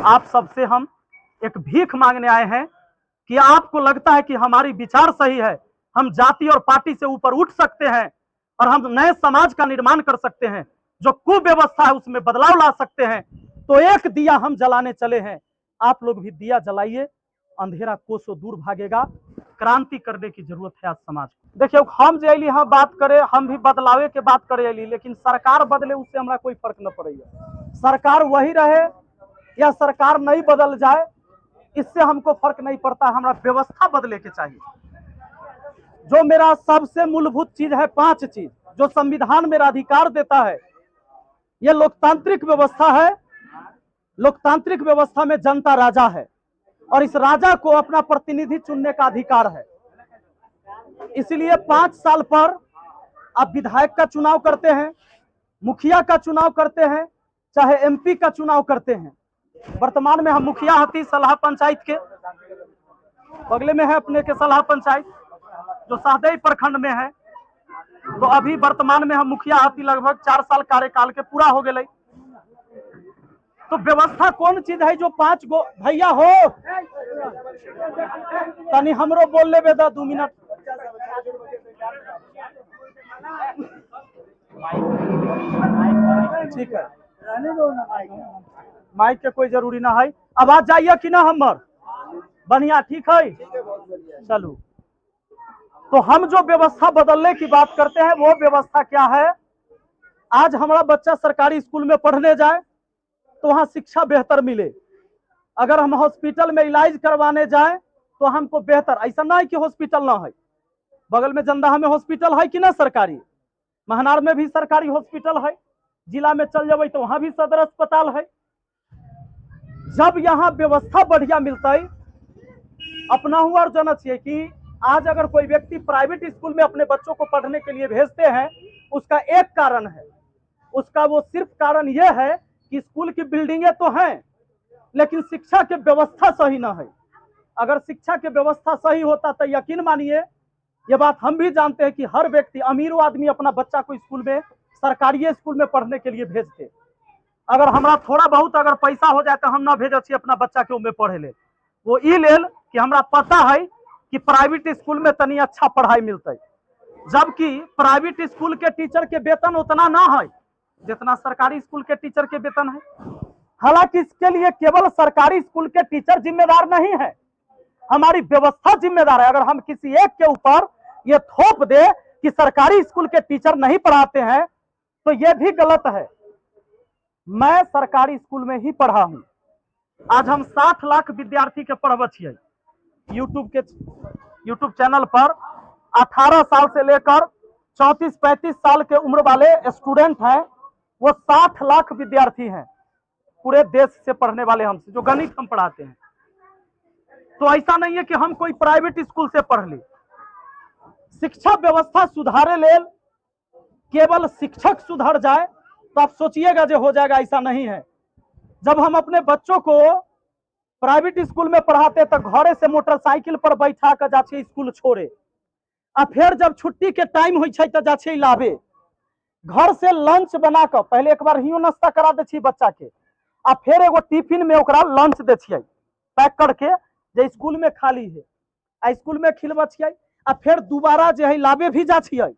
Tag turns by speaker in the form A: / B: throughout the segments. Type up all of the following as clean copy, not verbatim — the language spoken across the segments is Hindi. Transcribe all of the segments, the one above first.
A: आप सबसे हम एक भीख मांगने आए हैं कि आपको लगता है कि हमारी विचार सही है, हम जाति और पार्टी से ऊपर उठ सकते हैं और हम नए समाज का निर्माण कर सकते हैं, जो कुव्यवस्था है उसमें बदलाव ला सकते हैं, तो एक दिया हम जलाने चले हैं। आप लोग भी दिया जलाइए, अंधेरा कोसों दूर भागेगा। क्रांति करने की जरूरत है आज समाज को। देखिए, हम जे अली हाँ बात करे, हम भी बदलावे के बात करे अली, लेकिन सरकार बदले उससे हमारा कोई फर्क न पड़ेगा। सरकार वही रहे या सरकार नहीं बदल जाए, इससे हमको फर्क नहीं पड़ता। हमारा व्यवस्था बदले के चाहिए। जो मेरा सबसे मूलभूत चीज है, 5 चीज जो संविधान मेरा अधिकार देता है, यह लोकतांत्रिक व्यवस्था है। लोकतांत्रिक व्यवस्था में जनता राजा है और इस राजा को अपना प्रतिनिधि चुनने का अधिकार है। इसलिए 5 साल पर आप विधायक का चुनाव करते हैं, मुखिया का चुनाव करते हैं, चाहे एमपी का चुनाव करते हैं। वर्तमान में हम मुखिया हती सलाह पंचायत के बगले में है, अपने के सलाह पंचायत जो सहदेई प्रखंड में है। तो अभी वर्तमान में हम मुखिया हती, लगभग 4 साल कार्यकाल के पूरा हो गए। तो व्यवस्था कौन चीज है जो 5 गो भैया हो तनी हमरो बोल ले बेदा 2 मिनट। ठीक है, माइक के कोई जरूरी ना है। आवाज जाइए कि ना हमर बढ़िया? ठीक है, चलो। तो हम जो व्यवस्था बदलने की बात करते हैं, वो व्यवस्था क्या है? आज हमारा बच्चा सरकारी स्कूल में पढ़ने जाए तो वहां शिक्षा बेहतर मिले। अगर हम हॉस्पिटल में इलाज करवाने जाए तो हमको बेहतर, ऐसा ना है कि हॉस्पिटल ना है। बगल में जंदाहा में हॉस्पिटल है कि ना सरकारी, महनार में भी सरकारी हॉस्पिटल है, जिला में चल जाए तो वहां भी सदर अस्पताल है। जब यहाँ व्यवस्था बढ़िया मिलता है, अपना हुआ और जाना चाहिए कि आज अगर कोई व्यक्ति प्राइवेट स्कूल में अपने बच्चों को पढ़ने के लिए भेजते हैं, उसका एक कारण है। उसका वो सिर्फ कारण यह है कि स्कूल की बिल्डिंगें तो हैं, लेकिन शिक्षा की व्यवस्था सही ना है। अगर शिक्षा की व्यवस्था सही होता तो यकीन मानिए, ये बात हम भी जानते हैं कि हर व्यक्ति, अमीर आदमी अपना बच्चा को स्कूल में, सरकारी स्कूल में पढ़ने के लिए भेजते। अगर हमारा थोड़ा बहुत अगर पैसा हो जाए तो हम ना भेजे छी अपना बच्चा के उनमें पढ़े ले। वो ई लेल कि हमरा पता है कि प्राइवेट स्कूल में तनी अच्छा पढ़ाई मिलते, जबकि प्राइवेट स्कूल के टीचर के वेतन उतना ना है जितना सरकारी स्कूल के टीचर के वेतन है। हालांकि इसके लिए केवल सरकारी स्कूल के टीचर जिम्मेदार नहीं है, हमारी व्यवस्था जिम्मेदार है। अगर हम किसी एक के ऊपर ये थोप दे कि सरकारी स्कूल के टीचर नहीं पढ़ाते हैं, तो ये भी गलत है। मैं सरकारी स्कूल में ही पढ़ा हूं। आज हम 60 लाख विद्यार्थी के पढ़ब छियै। यूट्यूब चैनल पर 18 साल से लेकर 34-35 साल के उम्र वाले स्टूडेंट हैं, वो 60 लाख विद्यार्थी हैं पूरे देश से पढ़ने वाले हमसे, जो गणित हम पढ़ाते हैं। तो ऐसा नहीं है कि हम कोई प्राइवेट स्कूल से पढ़ ली। शिक्षा व्यवस्था सुधारे ले केवल शिक्षक सुधर जाए तो आप सोचिएगा जो हो जाएगा, ऐसा नहीं है। जब हम अपने बच्चों को प्राइवेट स्कूल में पढ़ाते तो घरे से मोटरसाइकिल पर बैठा कर जाछे स्कूल छोड़े, आ फिर जब छुट्टी के टाइम हो तो जाछे लावे। घर से लंच बना कर पहले एक बार हियो नाश्ता करा दे छी बच्चा के, आ फिर एगो टिफिन में ओकरा लंच दे छियै पैक करके, जे स्कूल में खाली है आ स्कूल में खिलबा छियै, आ फिर दोबारा जो है लावे भी जा छियै।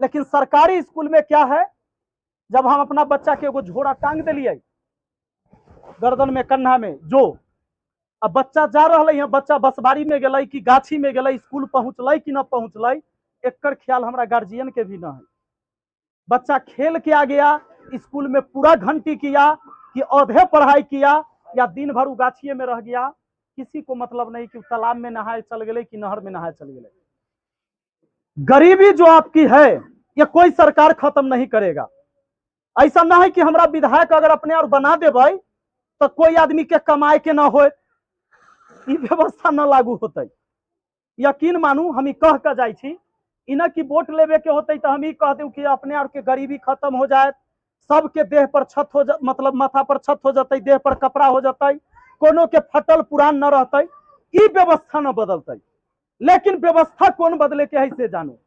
A: लेकिन सरकारी स्कूल में क्या है, जब हम अपना बच्चा के एगो झोरा टांग दिलिए गर्दन में, कन्हा में, जो अब बच्चा जा रहा है, बच्चा बसबारी में गए कि गाछी में गए, स्कूल पहुंचल कि न पहुंचल, एकर ख्याल हमारा गार्जियन के भी न है। बच्चा खेल के आ गया, स्कूल में पूरा घंटी किया कि औधे पढ़ाई किया, या दिन भर गाछिए में रह गया, किसी को मतलब नहीं कि तालाब में नहाए चल गए कि नहर में नहाए चल गए। गरीबी जो आपकी है ये कोई सरकार खत्म नहीं करेगा। ऐसा ना है कि हमारा विधायक अगर अपने और बना देवे तो कोई आदमी के कमाए के ना हो, व्यवस्था न लागू होते। यकीन मानू, हम कह के जाए छी, इन्हें की वोट लेवे के होते तो हम कह दू कि अपने और के गरीबी खत्म हो जाए, सबके देह पर छत हो जा, मतलब माथा पर छत हो जाते, देह पर कपड़ा हो जाते, कोनो के फटल पुरान न रहते, ई व्यवस्था न बदलते। लेकिन व्यवस्था कौन बदले के है से जानो।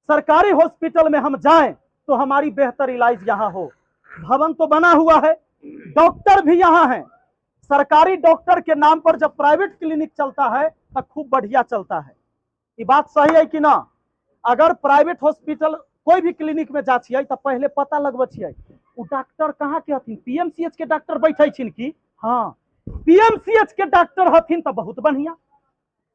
A: सरकारी हॉस्पिटल में हम जाएं तो हमारी बेहतर इलाज यहाँ हो। भवन तो बना हुआ है, डॉक्टर भी यहाँ हैं, सरकारी डॉक्टर के नाम पर जब प्राइवेट क्लिनिक चलता है तो खूब बढ़िया चलता है। ये बात सही है कि ना? अगर प्राइवेट हॉस्पिटल कोई भी क्लिनिक में जाइए तो पहले पता लगबै छियै वो डॉक्टर कहाँ के हथिन, पीएमसीएच के डॉक्टर बैठे छिन की? हाँ, पीएमसीएच के डॉक्टर हथिन तो बहुत बढ़िया,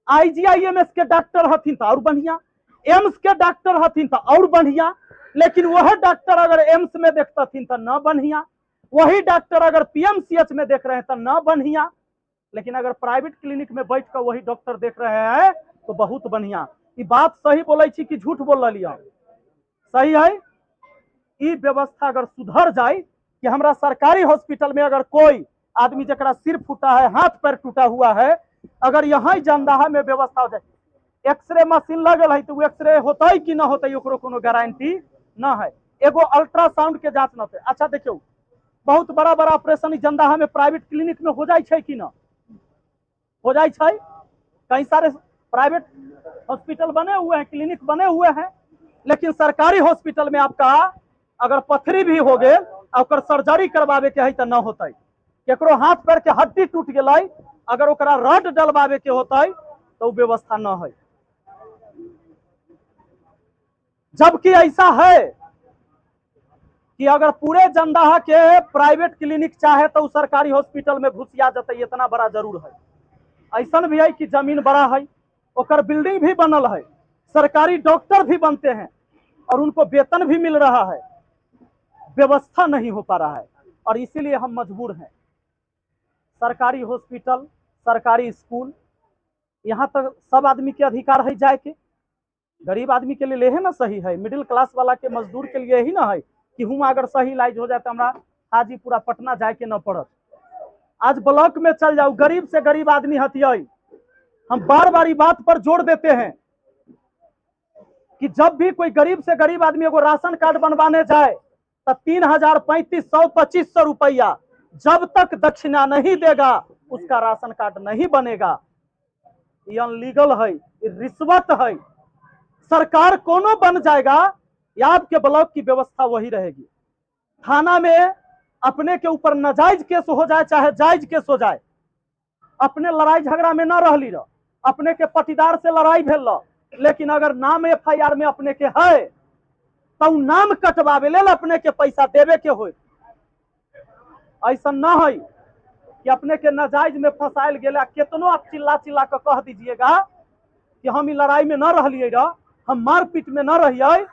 A: आईजीआईएमएस के डॉक्टर हथिन तो और बढ़िया, एम्स के डॉक्टर हथिन तो और बढ़िया। लेकिन वह डॉक्टर अगर एम्स में देखतथिन तो न बढ़िया, वही डॉक्टर अगर पीएमसीएच में देख रहे हैं तो न बढ़िया। लेकिन अगर प्राइवेट क्लिनिक में बैठ कर वही डॉक्टर देख रहे हैं तो बहुत बढ़िया। ये बात सही बोले छी कि झूठ बोल रही? सही है। ये व्यवस्था अगर सुधर जाए कि हमरा सरकारी हॉस्पिटल में अगर कोई आदमी जरा सिर फूटा है, हाथ पैर टूटा हुआ है, अगर यहाँ जंदाहा में व्यवस्था हो जाए, एक्सरे मशीन लगल है तो एक्सरे होता है कि ना होता है ओकरो कोनो गारंटी ना है। एगो अल्ट्रासाउंड के जांच न होते। अच्छा देखियो, बहुत बड़ा बड़ा ऑपरेशन जंदाहा में प्राइवेट क्लिनिक में हो जाए कि ना हो जाए? कई सारे प्राइवेट हॉस्पिटल बने हुए हैं, क्लिनिक बने हुए हैं, लेकिन सरकारी हॉस्पिटल में आपका अगर पथरी भी हो गए और सर्जरी करवावे के है तो ना होता है। केकरो हाथ पैर के हड्डी टूट गई, अगर ओकरा रड डलवावे के होता है तो व्यवस्था ना है। जबकि ऐसा है कि अगर पूरे जंदाहा के प्राइवेट क्लिनिक चाहे तो सरकारी हॉस्पिटल में घुसिया जाते, इतना बड़ा जरूर है। ऐसा भी है कि जमीन बड़ा है, ओकर बिल्डिंग भी बनल है, सरकारी डॉक्टर भी बनते हैं और उनको वेतन भी मिल रहा है, व्यवस्था नहीं हो पा रहा है। और इसीलिए हम मजबूर हैं। सरकारी हॉस्पिटल, सरकारी स्कूल, यहाँ तक सब आदमी के अधिकार है जाए के। गरीब आदमी के लिए है ना सही है, मिडिल क्लास वाला के मजदूर के लिए ही ना है कि हुआ अगर सही इलाज हो जाए तो हमारा हाजीपुरा पटना जाए के न पड़त। आज ब्लॉक में चल जाओ, गरीब से गरीब आदमी हथियाई। हम बार बार बात पर जोर देते हैं कि जब भी कोई गरीब से गरीब आदमी को राशन कार्ड बनवाने जाए तो 3000, 3500, 2500 रुपया जब तक दक्षिणा नहीं देगा उसका राशन कार्ड नहीं बनेगा। ये अनलीगल है, ये रिश्वत है। सरकार कोनो बन जाएगा या आपके ब्लॉक की व्यवस्था वही रहेगी। थाना में अपने के ऊपर नाजायज केस हो जाए चाहे जायज केस हो जाए, अपने लड़ाई झगड़ा में न रहली रह, अपने के पटीदार से लड़ाई भेल रह, लेकिन अगर नाम एफआईआर में अपने के है तो नाम कटवावे ले अपने के पैसा देवे के हो। ऐसा न है कि अपने के नाजायज में फंसायल गेला, कितनो आप चिल्ला चिल्ला कर कह दीजिएगा कि हम इस लड़ाई में न रहलिए रह, हम मारपीट में न रहिए,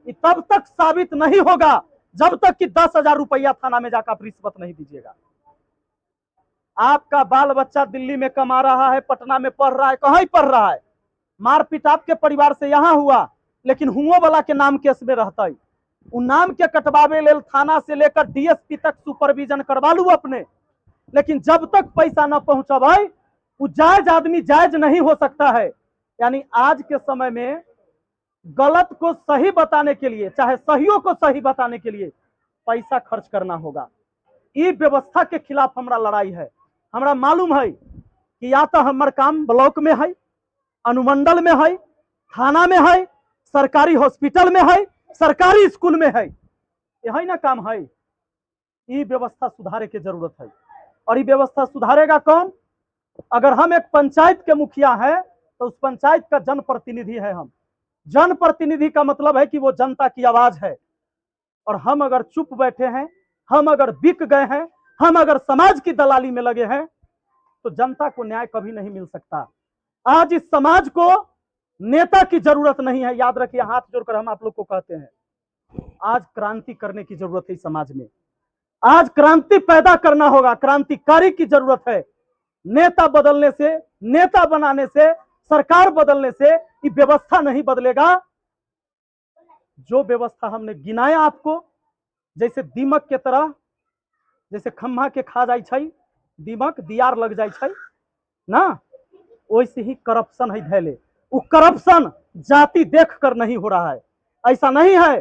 A: तब तक साबित नहीं होगा जब तक कि 10,000 रुपया थाना में जाकर आप रिश्वत नहीं दीजिएगा। आपका बाल बच्चा दिल्ली में कमा रहा है, पटना में पढ़ रहा है, कहीं पढ़ रहा है, मारपीट आपके परिवार से यहाँ हुआ, लेकिन हुओ वाला के नाम केस में रहता है। उन नाम के कटवावे ले थाना से लेकर डीएसपी तक सुपरविजन करवा लू अपने, लेकिन जब तक पैसा न पहुंचा भाई वो जायज आदमी जायज नहीं हो सकता है। यानी आज के समय में गलत को सही बताने के लिए, चाहे सहियों को सही बताने के लिए पैसा खर्च करना होगा। ये व्यवस्था के खिलाफ हमारा लड़ाई है। हमारा मालूम है कि या तो हमारा काम ब्लॉक में है, अनुमंडल में है, थाना में है, सरकारी हॉस्पिटल में है, सरकारी स्कूल में है, यही ना काम है। ये व्यवस्था सुधारे की जरूरत है। और ये व्यवस्था सुधारेगा कौन? अगर हम एक पंचायत के मुखिया हैं तो उस पंचायत का जनप्रतिनिधि है हम। जनप्रतिनिधि का मतलब है कि वो जनता की आवाज है। और हम अगर चुप बैठे हैं, हम अगर बिक गए हैं, हम अगर समाज की दलाली में लगे हैं तो जनता को न्याय कभी नहीं मिल सकता। आज इस समाज को नेता की जरूरत नहीं है, याद रखिए, हाथ जोड़कर हम आप लोग को कहते हैं, आज क्रांति करने की जरूरत है। समाज में आज क्रांति पैदा करना होगा, क्रांतिकारी की जरूरत है। नेता बदलने से, नेता बनाने से, सरकार बदलने से ये व्यवस्था नहीं बदलेगा। जो व्यवस्था हमने गिनाया आपको, जैसे दीमक के तरह, जैसे खम्भा के खा जाए छै दीमक, दियार लग जाए छै ना, वैसे ही करप्शन है धैले। वो करप्शन जाति देख कर नहीं हो रहा है। ऐसा नहीं है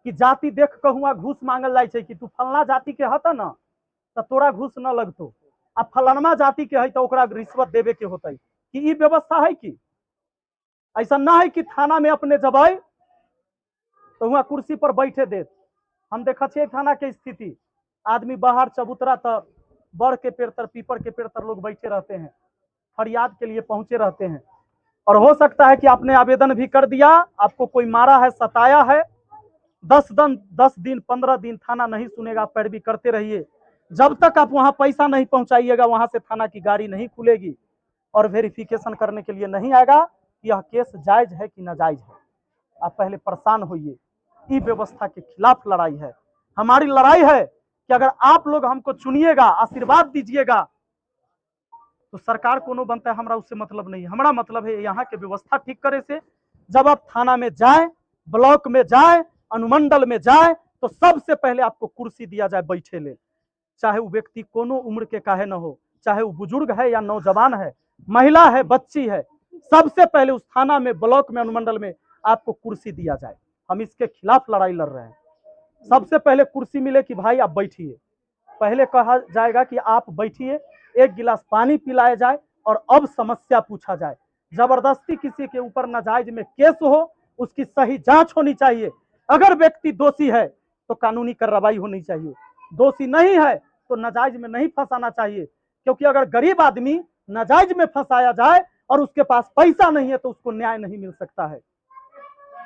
A: कि जाति देख कर हुआ घूस मांगल जाए छै कि तू फलना जाति के हता ना तो तोरा घूस न लगतो, आ फलनमा जाति के है तो ओकरा रिश्वत देवे के होता है। कि ये व्यवस्था है कि ऐसा ना है कि थाना में अपने जबै तो वहां कुर्सी पर बैठे दे। हम देखा छे थाना के स्थिति, आदमी बाहर चबूतरा तो बड़ के पेड़ तर, पीपर के पेड़ तर लोग बैठे रहते हैं, फरियाद के लिए पहुंचे रहते हैं। और हो सकता है कि आपने आवेदन भी कर दिया, आपको कोई मारा है, सताया है, 10 दिन 15 दिन थाना नहीं सुनेगा, पैरवी करते रहिए। जब तक आप वहां पैसा नहीं पहुंचाइएगा, वहां से थाना की गाड़ी नहीं खुलेगी और वेरिफिकेशन करने के लिए नहीं आएगा कि यह केस जायज है कि नाजायज है। आप पहले परेशान होइए। ई व्यवस्था के खिलाफ लड़ाई है, हमारी लड़ाई है कि अगर आप लोग हमको चुनिएगा, आशीर्वाद दीजिएगा, तो सरकार कोनो बनता है, हमारा उससे मतलब नहीं है। हमारा मतलब है यहाँ के व्यवस्था ठीक करे से। जब आप थाना में जाए, ब्लॉक में जाए, अनुमंडल में जाए, तो सबसे पहले आपको कुर्सी दिया जाए बैठे ले, चाहे वो व्यक्ति कोनो उम्र के काहे न हो, चाहे वो बुजुर्ग है या नौजवान है, महिला है, बच्ची है, सबसे पहले उस थाना में, ब्लॉक में, अनुमंडल में आपको कुर्सी दिया जाए। हम इसके खिलाफ लड़ाई लड़ रहे हैं। सबसे पहले कुर्सी मिले कि भाई आप बैठिए, पहले कहा जाएगा कि आप बैठिए, एक गिलास पानी पिलाया जाए और अब समस्या पूछा जाए। जबरदस्ती किसी के ऊपर नाजायज में केस हो, उसकी सही जांच होनी चाहिए। अगर व्यक्ति दोषी है तो कानूनी कार्रवाई होनी चाहिए, दोषी नहीं है तो नाजायज में नहीं फंसाना चाहिए। क्योंकि अगर गरीब आदमी नाजायज में फंसाया जाए और उसके पास पैसा नहीं है तो उसको न्याय नहीं मिल सकता है।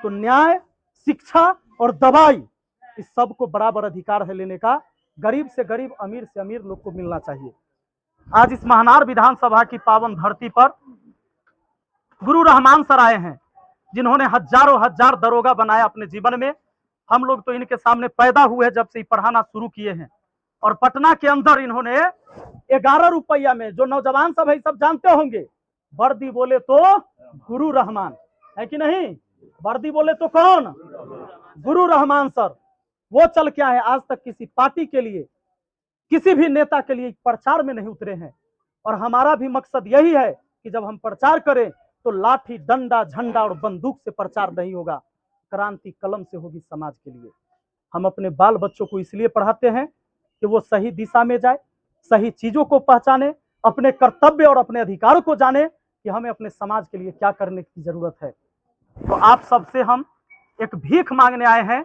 A: तो न्याय, शिक्षा और दवाई, इस सब को बराबर अधिकार है लेने का। गरीब से गरीब, अमीर से अमीर लोग को मिलना चाहिए। आज इस महनार विधानसभा की पावन धरती पर गुरु रहमान सर आए हैं, जिन्होंने हजारों हजार दरोगा बनाया अपने जीवन में। हम लोग तो इनके सामने पैदा हुए जब से पढ़ाना शुरू किए हैं। और पटना के अंदर इन्होंने 11 रुपया में, जो नौजवान सब है सब जानते होंगे, वर्दी बोले तो गुरु रहमान है कि नहीं, वर्दी बोले तो कौन, गुरु रहमान सर। वो चल के आए, आज तक किसी पार्टी के लिए, किसी भी नेता के लिए प्रचार में नहीं उतरे हैं। और हमारा भी मकसद यही है कि जब हम प्रचार करें तो लाठी, डंडा, झंडा और बंदूक से प्रचार नहीं होगा, क्रांति कलम से होगी समाज के लिए। हम अपने बाल बच्चों को इसलिए पढ़ाते हैं कि वो सही दिशा में जाए, सही चीजों को पहचाने, अपने कर्तव्य और अपने अधिकार को जाने कि हमें अपने समाज के लिए क्या करने की जरूरत है। तो आप सबसे हम एक भीख मांगने आए हैं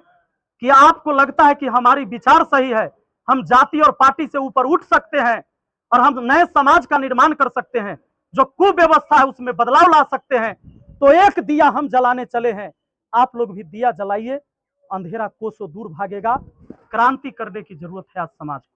A: कि आपको लगता है कि हमारी विचार सही है, हम जाति और पार्टी से ऊपर उठ सकते हैं और हम नए समाज का निर्माण कर सकते हैं, जो कुव्यवस्था है उसमें बदलाव ला सकते हैं, तो एक दिया हम जलाने चले हैं। आप लोग भी दिया जलाइए, अंधेरा कोसों दूर भागेगा। क्रांति करने की जरूरत है आज समाज को।